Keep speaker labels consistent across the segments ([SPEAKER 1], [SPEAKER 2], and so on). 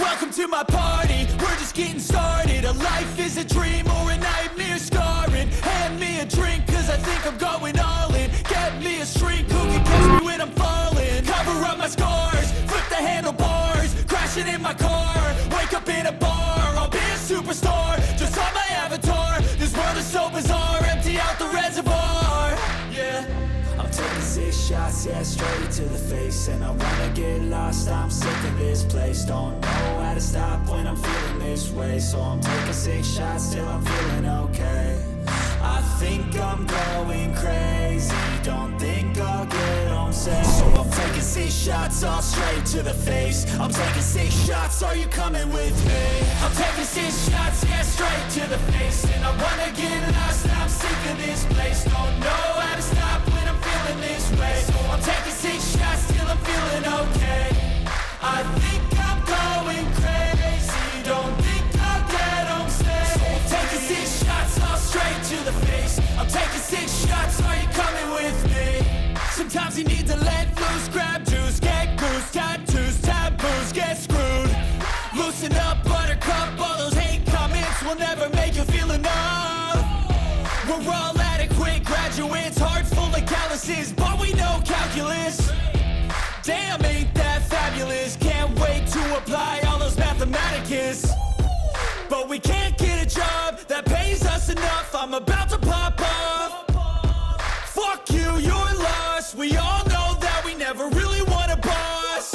[SPEAKER 1] Welcome to my party, we're just getting started. A life is a dream or a nightmare scarring. Hand me a drink cause I think I'm going all in. Get me a shrink who can catch me when I'm falling. Cover up my scars, flip the handlebars. Crashing in my car, wake up in a bar. I'll be a superstar, just on my avatar. This world is so bizarre, empty out the reservoir. Yeah, I'm taking 6 shots, yeah, straight to the face. And I wanna get lost, I'm sick of this place. Don't know how to stop when I'm feeling this way. So I'm taking 6 shots till I'm feeling okay. I think I'm going crazy, don't think I'll get home safe. So I'm taking 6 shots, all straight to the face. I'm taking 6 shots, are you coming with me? I'm taking 6 shots, yeah, straight to the face. And I wanna get lost, I'm sick of this place. Don't know how to stop when I'm feeling this way. So I'm taking 6 shots till I'm feeling okay. I think I'm going crazy, don't think I'll get home safe. So I'm taking 6 shots, all straight to the face. I'm taking 6 shots, are you coming with me? Sometimes you need to let loose, grab juice, get goose, tattoos, taboos, get screwed. Loosen up, buttercup, all those hate comments will never make you feel enough. We're all adequate graduates, hearts full of calluses, but we know calculus. Damn, ain't that fabulous? Can't wait to apply all those mathematicus. But we can't get a job that pays us enough. I'm about to pop off. Fuck you, you're lost. We all know that we never really want a boss.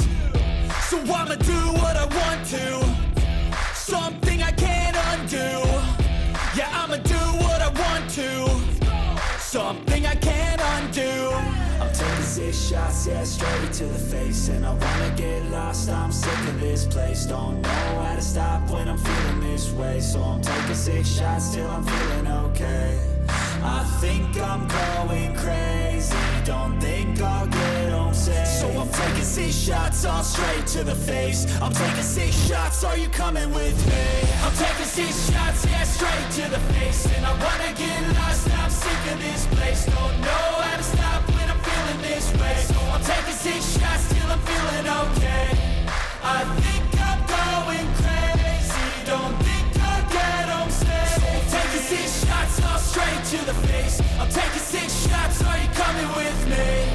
[SPEAKER 1] So I'ma do what I want to, something I can't undo. Yeah, I'ma do what I want to, something I can't undo. I'm taking 6 shots, yeah, straight to the face. And I wanna get lost, I'm sick of this place. Don't know how to stop when I'm feeling this way. So I'm taking 6 shots till I'm feeling okay. I think I'm going crazy, don't think I'll get home safe. So I'm taking 6 shots, all straight to the face. I'm taking 6 shots, are you coming with me? I'm taking 6 shots, yeah, straight to the face. And I wanna get lost, I'm sick of this place. Don't know how to stop when I'm feeling this way. So I'm taking 6 shots till I'm feeling okay. I think I'm going crazy, don't think I'll get home safe. So I'm taking 6 shots, all straight to the face. I'm taking 6 shots, are you coming with me?